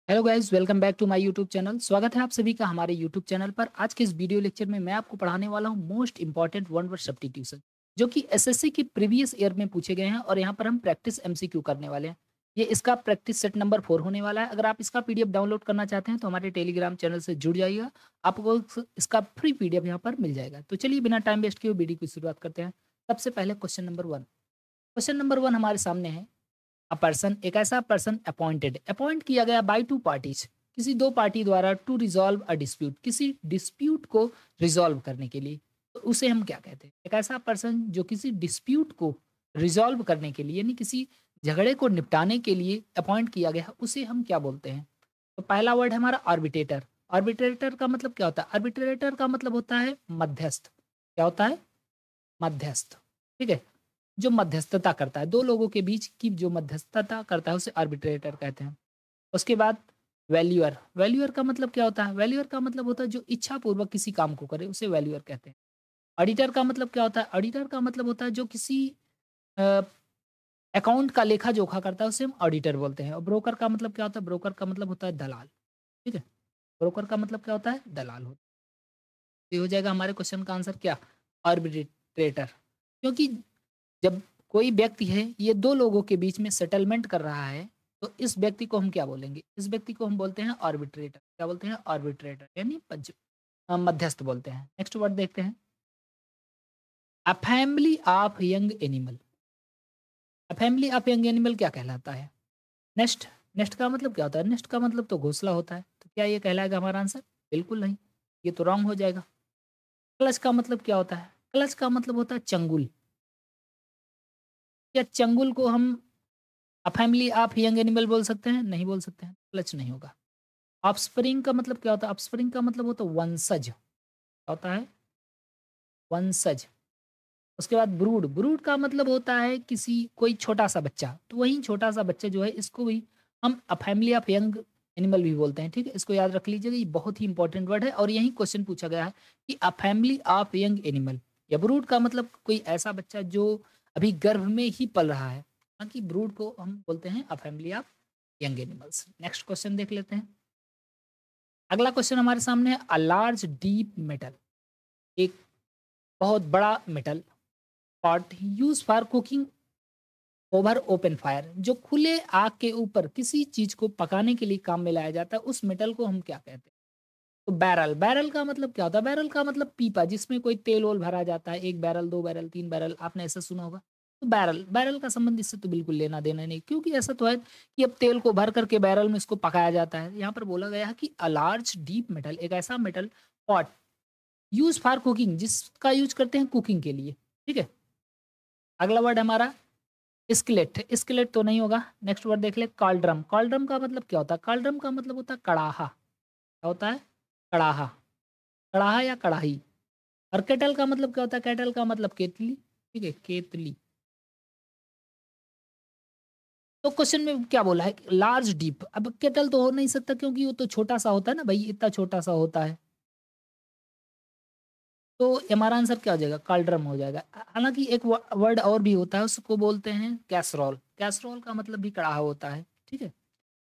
Hello guys, welcome back to my YouTube channel. स्वागत है आप सभी का हमारे यूट्यूब चैनल पर। आज के इस वीडियो लेक्चर में मैं आपको पढ़ाने वाला हूं most important one word substitution, जो कि एसएससी की प्रीवियस ईयर में पूछे गए हैं और यहां पर हम प्रैक्टिस एमसीक्यू करने वाले हैं। ये इसका प्रैक्टिस सेट नंबर 4 होने वाला है। अगर आप इसका पीडीएफ डाउनलोड करना चाहते हैं तो हमारे टेलीग्राम चैनल से जुड़ जाइएगा। आपको इसका फ्री पीडीएफ यहाँ पर मिल जाएगा। तो चलिए बिना टाइम वेस्ट किए वीडियो की शुरुआत करते हैं। सबसे पहले क्वेश्चन नंबर 1 हमारे सामने है। अ पर्सन, एक ऐसा पर्सन अपॉइंटेड, अपॉइंट किया गया बाय टू पार्टीज, किसी दो पार्टी द्वारा, टू रिजॉल्व अ डिस्प्यूट, किसी डिस्प्यूट को रिजॉल्व करने के लिए। तो उसे हम क्या कहते हैं? एक ऐसा पर्सन जो किसी डिस्प्यूट को रिजॉल्व करने के लिए, यानी किसी झगड़े को निपटाने के लिए अपॉइंट किया गया, उसे हम क्या बोलते हैं? तो पहला वर्ड है हमारा आर्बिट्रेटर। आर्बिट्रेटर का मतलब क्या होता है? आर्बिट्रेटर का मतलब होता है मध्यस्थ। क्या होता है? मध्यस्थ। ठीक है, जो मध्यस्थता करता है, दो लोगों के बीच की जो मध्यस्थता करता है उसे आर्बिट्रेटर कहते हैं। उसके बाद वैल्यूअर। वैल्यूअर का मतलब क्या होता है? वैल्यूअर का मतलब होता है जो इच्छा पूर्वक किसी काम को करे, उसे वैल्यूअर कहते हैं। ऑडिटर का मतलब क्या होता है? ऑडिटर का मतलब होता है जो किसी अकाउंट का लेखा जोखा करता है, उसे हम ऑडिटर बोलते हैं। और ब्रोकर का मतलब क्या होता है? ब्रोकर का मतलब होता है दलाल। ठीक है, ब्रोकर का मतलब क्या होता है? दलाल होता है। तो ये हो जाएगा हमारे क्वेश्चन का आंसर क्या? आर्बिट्रेटर। क्योंकि जब कोई व्यक्ति है, ये दो लोगों के बीच में सेटलमेंट कर रहा है, तो इस व्यक्ति को हम क्या बोलेंगे? इस व्यक्ति को हम बोलते हैं आर्बिट्रेटर। क्या बोलते हैं? आर्बिट्रेटर, यानी मध्यस्थ बोलते हैं। नेक्स्ट वर्ड देखते हैं। A family of young animal. A family of young animal क्या कहलाता है? नेस्ट। नेस्ट का मतलब क्या होता है? नेस्ट का मतलब तो घोंसला होता है। तो क्या ये कहलाएगा हमारा आंसर? बिल्कुल नहीं, ये तो रॉन्ग हो जाएगा। क्लच का मतलब क्या होता है? क्लच का मतलब होता है चंगुल। क्या चंगुल को हम फैमिली ऑफ यंग एनिमल बोल सकते हैं? नहीं बोल सकते हैं, क्लच नहीं होगा। ऑफस्प्रिंग का मतलब क्या होता है? ऑफस्प्रिंग का मतलब होता है वंशज। क्या होता है? वंशज। उसके बाद ब्रूड। ब्रूड का मतलब होता है किसी कोई छोटा सा बच्चा। तो वही छोटा सा बच्चा जो है, इसको भी हम a family of young animal भी बोलते हैं। ठीक है, इसको याद रख लीजिएगा, ये बहुत ही इंपॉर्टेंट वर्ड है और यही क्वेश्चन पूछा गया है कि a family of young animal. या ब्रूड का मतलब कोई ऐसा बच्चा जो अभी गर्भ में ही पल रहा है, बाकी ब्रूड को हम बोलते हैं a family of young animals. Next question देख लेते हैं। अगला क्वेश्चन हमारे सामने है। अ लार्ज डीप मेटल, एक बहुत बड़ा metal pot use for cooking over open fire, जो खुले आग के ऊपर किसी चीज को पकाने के लिए काम में लाया जाता है, उस मेटल को हम क्या कहते हैं? तो बैरल। बैरल का मतलब क्या होता है? बैरल का मतलब पीपा, जिसमें कोई तेल ओल भरा जाता है। एक बैरल, दो बैरल, तीन बैरल, आपने ऐसा सुना होगा। तो बैरल, बैरल का संबंध इससे तो बिल्कुल लेना देना नहीं, क्योंकि ऐसा तो है कि अब तेल को भर करके बैरल में इसको पकाया जाता है। यहाँ पर बोला गया है कि अ लार्ज डीप मेटल, एक ऐसा metal pot use for cooking, जिसका यूज करते हैं कुकिंग के लिए। ठीक है, अगला वर्ड हमारा स्किलेट। स्किलेट तो नहीं होगा। नेक्स्ट वर्ड देख ले, कॉल्ड्रम। कॉल्ड्रम का मतलब क्या होता है? कॉल्ड्रम का मतलब होता है कड़ाहा। क्या होता है? कड़ाहा। कड़ाहा या कड़ाही। और केटल का मतलब क्या होता है? केटल का मतलब केतली। ठीक है, केतली। तो क्वेश्चन में क्या बोला है? Large deep. अब केटल तो हो नहीं सकता, क्योंकि वो तो छोटा सा होता है ना भाई, इतना छोटा सा होता है। तो हमारा आंसर क्या हो जाएगा? कॉल्ड्रम हो जाएगा। हालांकि एक वर्ड और भी होता है, उसको बोलते हैं कैसरोल। कैसरोल का मतलब भी कड़ाहा होता है। ठीक है,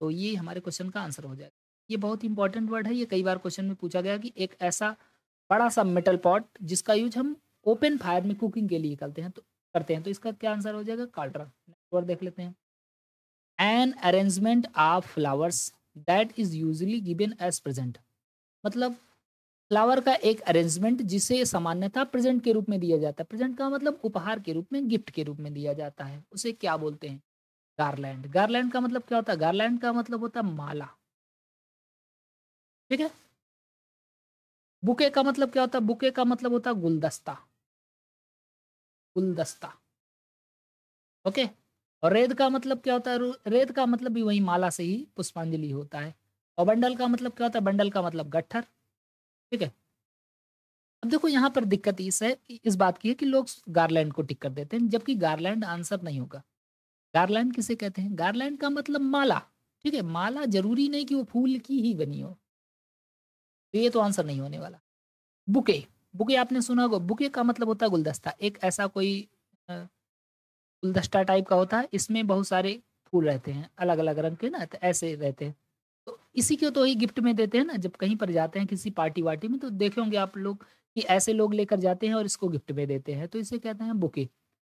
तो ये हमारे क्वेश्चन का आंसर हो जाएगा। ये बहुत इंपॉर्टेंट वर्ड है, ये कई बार क्वेश्चन में पूछा गया कि एक ऐसा बड़ा सा मेटल पॉट जिसका यूज हम ओपन फायर में कुकिंग के लिए करते हैं, तो इसका क्या आंसर हो जाएगा? कॉल्ड्रम। नेक्स्ट वर्ड देख लेते हैं। An arrangement of flowers that is usually given as present. मतलब फ्लावर का एक अरेंजमेंट जिसे सामान्यतः प्रेजेंट के रूप में दिया जाता है। प्रेजेंट का मतलब उपहार के रूप में, गिफ्ट के रूप में दिया जाता है, उसे क्या बोलते हैं? गार्लैंड। गार्लैंड का मतलब क्या होता है? गार्लैंड का मतलब होता है माला। ठीक है, बुके का मतलब क्या होता है? बुके का मतलब होता है गुलदस्ता। गुलदस्ता। ओके। और रेद का मतलब क्या होता है? रेद का मतलब भी वही माला से ही पुष्पांजलि होता है। और बंडल का मतलब क्या होता है? बंडल का मतलब गट्ठर। ठीक है, अब देखो यहाँ पर दिक्कत इस बात की है कि लोग गार्लैंड को टिक कर देते हैं, जबकि गार्लैंड आंसर नहीं होगा। गार्लैंड किसे कहते हैं? गार्लैंड का मतलब माला। ठीक है, माला जरूरी नहीं कि वो फूल की ही बनी हो। तो ये तो आंसर नहीं होने वाला। बुके। बुके आपने सुना होगा। बुके का मतलब होता है गुलदस्ता। एक ऐसा कोई अ, गुलदस्ता टाइप का होता है, इसमें बहुत सारे फूल रहते हैं, अलग अलग रंग के ना, तो ऐसे रहते हैं। तो इसी को तो ही गिफ्ट में देते हैं ना, जब कहीं पर जाते हैं किसी पार्टी वार्टी में तो देखे होंगे आप लोग कि ऐसे लोग लेकर जाते हैं और इसको गिफ्ट में देते हैं, तो इसे कहते हैं बुके।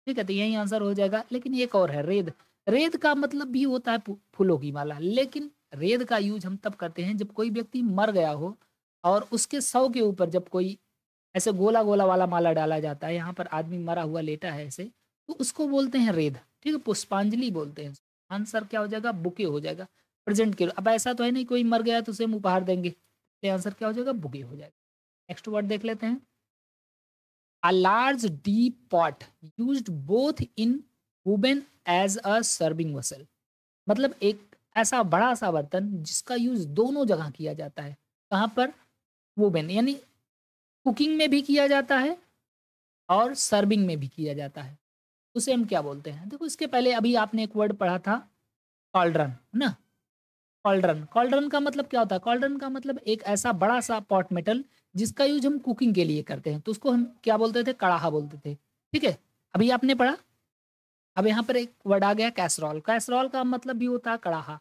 ठीक है, तो यही आंसर हो जाएगा। लेकिन एक और है रेद। रेद का मतलब भी होता है फूलों की माला, लेकिन रेद का यूज हम तब करते हैं जब कोई व्यक्ति मर गया हो और उसके शव के ऊपर जब कोई ऐसे गोला गोला वाला माला डाला जाता है, यहाँ पर आदमी मरा हुआ लेटा है ऐसे, तो उसको बोलते हैं रेद। ठीक है, पुष्पांजलि बोलते हैं। आंसर क्या हो जाएगा? बुके हो जाएगा। प्रेजेंट के, अब ऐसा तो है नहीं कोई मर गया तो उसे हम उपहार देंगे, तो आंसर क्या हो जाएगा? बुके हो जाएगा। नेक्स्ट वर्ड देख लेते हैं। A large deep pot used both in woven as a serving vessel। मतलब एक ऐसा बड़ा सा बर्तन जिसका यूज दोनों जगह किया जाता है। कहाँ पर? वुमेन, यानी कुकिंग में भी किया जाता है और सर्विंग में भी किया जाता है। उसे हम क्या बोलते हैं? देखो, इसके पहले अभी आपने एक वर्ड पढ़ा था, कॉल्ड्रन, है ना? कॉल्ड्रन, कॉल्ड्रन का मतलब क्या होता है? कॉल्ड्रन का मतलब एक ऐसा बड़ा सा पॉट मेटल जिसका यूज हम कुकिंग के लिए करते हैं, तो उसको हम क्या बोलते थे? कड़ाहा बोलते थे। ठीक है, अभी आपने पढ़ा। अब यहाँ पर एक वर्ड आ गया कैसरॉल। कैसरॉल का मतलब भी होता है कड़ाहा।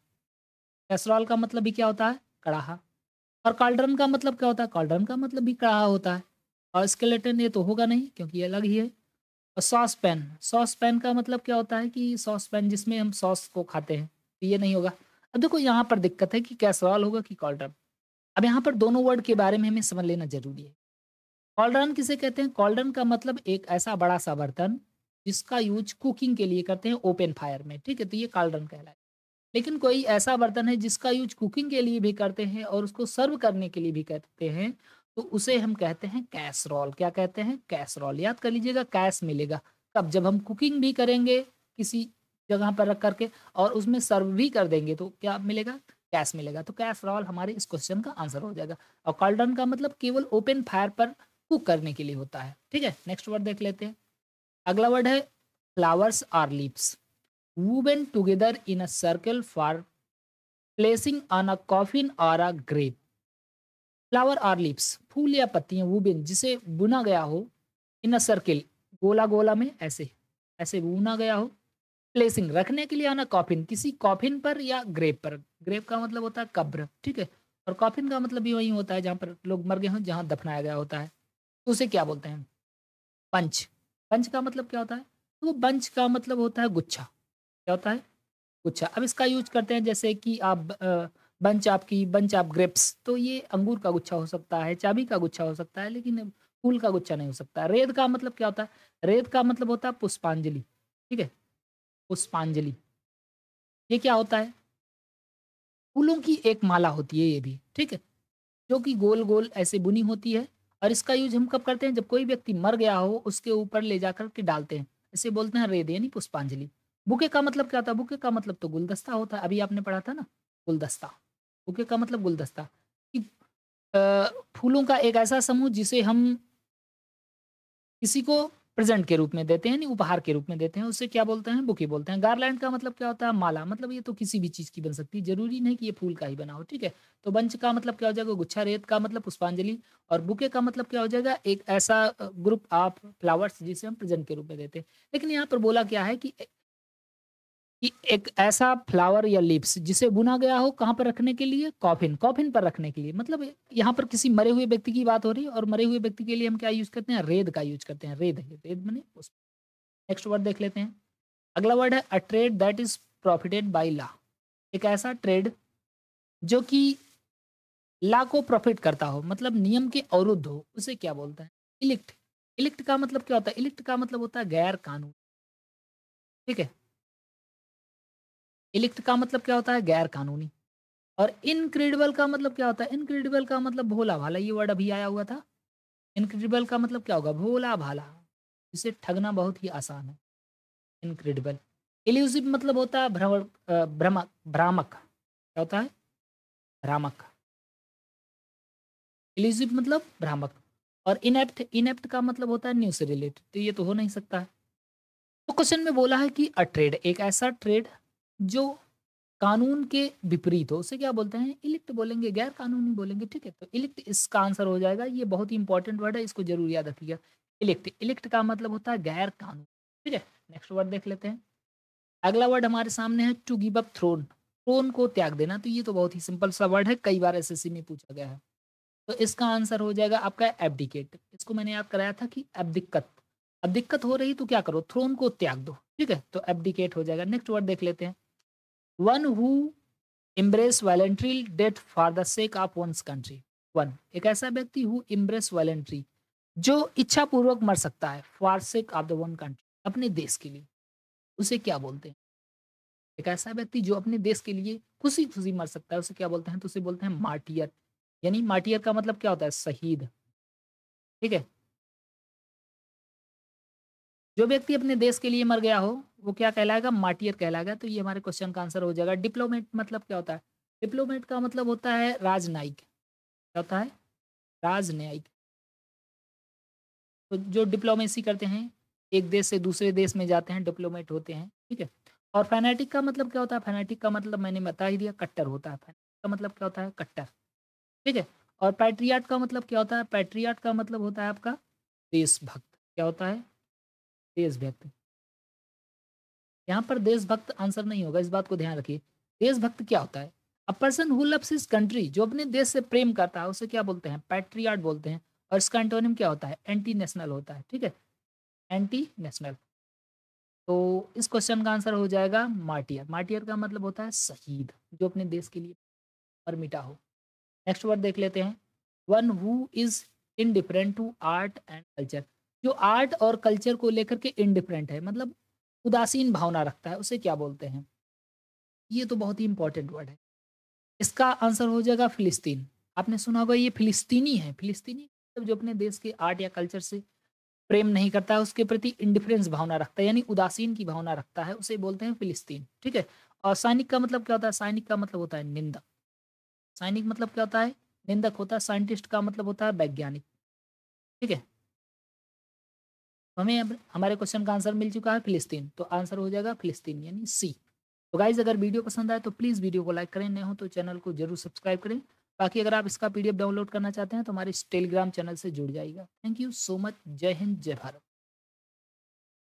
कैसरॉल का मतलब भी क्या होता है? कड़ाहा। और कॉल्ड्रन का मतलब क्या होता है? कॉल्ड्रन का मतलब भी कड़ाहा होता है। और स्केलेटन ये तो होगा नहीं क्योंकि ये अलग ही है। और सॉस पैन, सॉस पैन का मतलब क्या होता है? कि सॉस पैन जिसमें हम सॉस को खाते हैं, तो ये नहीं होगा। अब देखो यहाँ पर दिक्कत है कि कैसरॉल होगा कि कॉल्ड्रन। अब यहाँ पर दोनों वर्ड के बारे में हमें समझ लेना जरूरी है। कॉल्ड्रन किसे कहते हैं? कॉल्ड्रन का मतलब एक ऐसा बड़ा सा बर्तन जिसका यूज कुकिंग के लिए करते हैं ओपन फायर में। ठीक है, तो ये कॉल्ड्रन कहलाए। लेकिन कोई ऐसा बर्तन है जिसका यूज कुकिंग के लिए भी करते हैं और उसको सर्व करने के लिए भी करते हैं, तो उसे हम कहते हैं कैसरॉल। क्या कहते हैं? कैसरॉल। याद कर लीजिएगा, कैस मिलेगा कब? जब हम कुकिंग भी करेंगे किसी जगह पर रख करके और उसमें सर्व भी कर देंगे, तो क्या मिलेगा? कैस मिलेगा। तो कैसरॉल हमारे इस क्वेश्चन का आंसर हो जाएगा। और कॉल्डन का मतलब केवल ओपन फायर पर कुक करने के लिए होता है। ठीक है, नेक्स्ट वर्ड देख लेते हैं। अगला वर्ड है flowers or leaves woven together in a circle for placing on a coffin or a grave। Flower are leaves, फूल या पत्तियां, वुबेन जिसे बुना गया हो, इन अ सर्किल, गोला गोला में ऐसे ऐसे बुना गया हो। प्लेसिंग, रखने के लिए, आना कॉफिन, किसी कॉफिन पर या ग्रेव पर। ग्रेव का मतलब होता है कब्र। ठीक है, और कॉफिन का मतलब भी वही होता है जहाँ पर लोग मर गए हों, जहाँ दफनाया गया होता है, तो उसे क्या बोलते हैं? पंच। पंच का मतलब क्या होता है? तो वो बंच का मतलब होता है गुच्छा। क्या होता है? गुच्छा। अब इसका यूज करते हैं जैसे कि आप बंच ऑफ ग्रेप्स, तो ये अंगूर का गुच्छा हो सकता है, चाबी का गुच्छा हो सकता है, लेकिन फूल का गुच्छा नहीं हो सकता। रेत का मतलब क्या होता है? रेत का मतलब होता है पुष्पांजलि। ठीक है, पुष्पांजलि ये क्या होता है? फूलों की एक माला होती है ये भी। ठीक है, जो कि गोल गोल ऐसे बुनी होती है। और इसका यूज हम कब करते हैं? जब कोई व्यक्ति मर गया हो उसके ऊपर ले जाकर के डालते हैं, इसे बोलते हैं रेत यानी पुष्पांजलि। बुके का मतलब क्या होता है? बुके का मतलब तो गुलदस्ता होता है, अभी आपने पढ़ा था ना, गुलदस्ता। बुके का मतलब गुलदस्ता, कि फूलों का एक ऐसा समूह जिसे हम किसी को प्रेजेंट के रूप में देते हैं, यानी उपहार के रूप में देते हैं, उसे क्या बोलते हैं? बुके बोलते हैं। गार्लैंड का मतलब क्या होता है? माला। मतलब ये तो किसी भी चीज़ की बन सकती है, ज़रूरी नहीं कि ये फूल का ही बना हो। ठीक है, तो बंच का मतलब क्या हो जाएगा? गुच्छा। रेत का मतलब पुष्पांजलि। और बुके का मतलब क्या हो जाएगा? एक ऐसा ग्रुप ऑफ फ्लावर्स जिसे हम प्रेजेंट के रूप में देते हैं। लेकिन यहाँ पर बोला क्या है कि एक ऐसा फ्लावर या लीव्स जिसे बुना गया हो, कहाँ पर रखने के लिए? कॉफिन। कॉफिन पर रखने के लिए, मतलब यहाँ पर किसी मरे हुए व्यक्ति की बात हो रही है, और मरे हुए व्यक्ति के लिए हम क्या यूज करते हैं? रेत का यूज करते हैं। रेत है, रेत बने उस। नेक्स्ट वर्ड देख लेते हैं। अगला वर्ड है अ trade that is profited by law. एक ऐसा ट्रेड जो कि लॉ को प्रॉफिट करता हो, मतलब नियम के अवरुद्ध हो, उसे क्या बोलते हैं? इलिक्ट। इलिक्ट का मतलब क्या होता है? इलिक्ट का मतलब होता है गैर कानून। ठीक है, इलिक्ट का मतलब क्या होता है? गैर कानूनी। और इनक्रेडिबल का मतलब क्या होता है? इनक्रेडिबल का मतलब भोला भाला, ये वर्ड अभी आया हुआ था। इनक्रेडिबल का मतलब क्या होगा? भोला भाला, जिसे ठगना बहुत ही आसान है। इनक्रेडिबल। इल्यूसिव मतलब होता है भ्रमक, भ्रामक। क्या होता है? भ्रामक। इल्यूसिव मतलब भ्रामक। और इनेप्ट, इनेप्ट का मतलब होता है न्यू से रिलेटेड, तो ये तो हो नहीं सकता है। तो क्वेश्चन में बोला है कि अ ट्रेड, एक ऐसा ट्रेड जो कानून के विपरीत हो, उसे क्या बोलते हैं? इलिक्ट बोलेंगे, गैर कानूनी बोलेंगे। ठीक है, तो इलिक्ट इसका आंसर हो जाएगा। ये बहुत ही इंपॉर्टेंट वर्ड है, इसको जरूर याद रखिएगा। इलिक्ट, इलिक्ट का मतलब होता है गैर कानूनी। ठीक है, नेक्स्ट वर्ड देख लेते हैं। अगला वर्ड हमारे सामने है to give up throne. Throne को त्याग देना, तो ये तो बहुत ही सिंपल सा वर्ड है, कई बार एसएससी में पूछा गया है। तो इसका आंसर हो जाएगा आपका एब्डिकेट। इसको मैंने याद कराया था कि अब दिक्कत हो रही तो क्या करो, थ्रोन को त्याग दो, ठीक है, तो एब्डिकेट हो जाएगा। नेक्स्ट वर्ड देख लेते हैं, one who embrace voluntary death for the sake of one's country. One, एक ऐसा व्यक्ति हु इम्ब्रेस वॉलंटरी, जो इच्छा पूर्वक मर सकता है, for sake of the one country, अपने देश के लिए, उसे क्या बोलते हैं? एक ऐसा व्यक्ति जो अपने देश के लिए खुशी-खुशी मर सकता है, उसे क्या बोलते हैं? तो उसे बोलते हैं मार्टियर। यानी मार्टियर का मतलब क्या होता है? शहीद, ठीक है? जो व्यक्ति अपने देश के लिए मर गया हो, वो क्या कहलाएगा? मार्टियर कहलाएगा। तो ये हमारे क्वेश्चन का आंसर हो जाएगा। डिप्लोमेट मतलब क्या होता है? डिप्लोमेट का मतलब होता है राजनयिक। क्या होता है? राजनयिक। तो जो डिप्लोमेसी करते हैं, एक देश से दूसरे देश में जाते हैं, डिप्लोमेट होते हैं, ठीक है? और फैनेटिक का मतलब क्या होता है? फैनेटिक का मतलब मैंने बता ही दिया, कट्टर होता है। फैनेटिक का मतलब क्या होता है? कट्टर, ठीक है? और पैट्रियट का मतलब क्या होता है? पैट्रियट का मतलब होता है आपका देशभक्त। क्या होता है? देशभक्त। यहाँ पर देशभक्त आंसर नहीं होगा, इस बात को ध्यान रखिए। देशभक्त क्या होता है? A person who loves his country, जो अपने देश से प्रेम करता है, उसे क्या बोलते हैं? पैट्रियट बोलते हैं। और इसका एंटोनिम क्या होता है? एंटी नेशनल होता है, ठीक है? Anti national. तो इस क्वेश्चन का आंसर हो जाएगा मार्टियर। मार्टियर का मतलब होता है शहीद, जो अपने देश के लिए पर मिटा हो। नेक्स्ट वर्ड देख लेते हैं, one who is indifferent to art and culture, जो आर्ट और कल्चर को लेकर के इनडिफरेंट है, मतलब उदासीन भावना रखता है, उसे क्या बोलते हैं? ये तो बहुत ही इंपॉर्टेंट वर्ड है। इसका आंसर हो जाएगा फिलिस्तीन। आपने सुना होगा ये फिलिस्तीनी है। फिलिस्तीनी मतलब जो अपने देश के आर्ट या कल्चर से प्रेम नहीं करता है, उसके प्रति इंडिफरेंस भावना रखता है, यानी उदासीन की भावना रखता है, उसे बोलते हैं फिलिस्तीन, ठीक है? और सैनिक का मतलब क्या होता है? सैनिक का मतलब होता है निंदक। सैनिक मतलब क्या होता है? निंदक होता है। साइंटिस्ट का मतलब होता है वैज्ञानिक, ठीक है? तो हमें अब हमारे क्वेश्चन का आंसर मिल चुका है फिलिस्तीन, तो आंसर हो जाएगा फिलिस्तीन यानी सी। तो गाइज अगर वीडियो पसंद आए तो प्लीज़ वीडियो को लाइक करें, नए हो तो चैनल को जरूर सब्सक्राइब करें। बाकी अगर आप इसका पीडीएफ डाउनलोड करना चाहते हैं तो हमारे इस टेलीग्राम चैनल से जुड़ जाइएगा। Thank you so much. जय हिंद, जय भारत।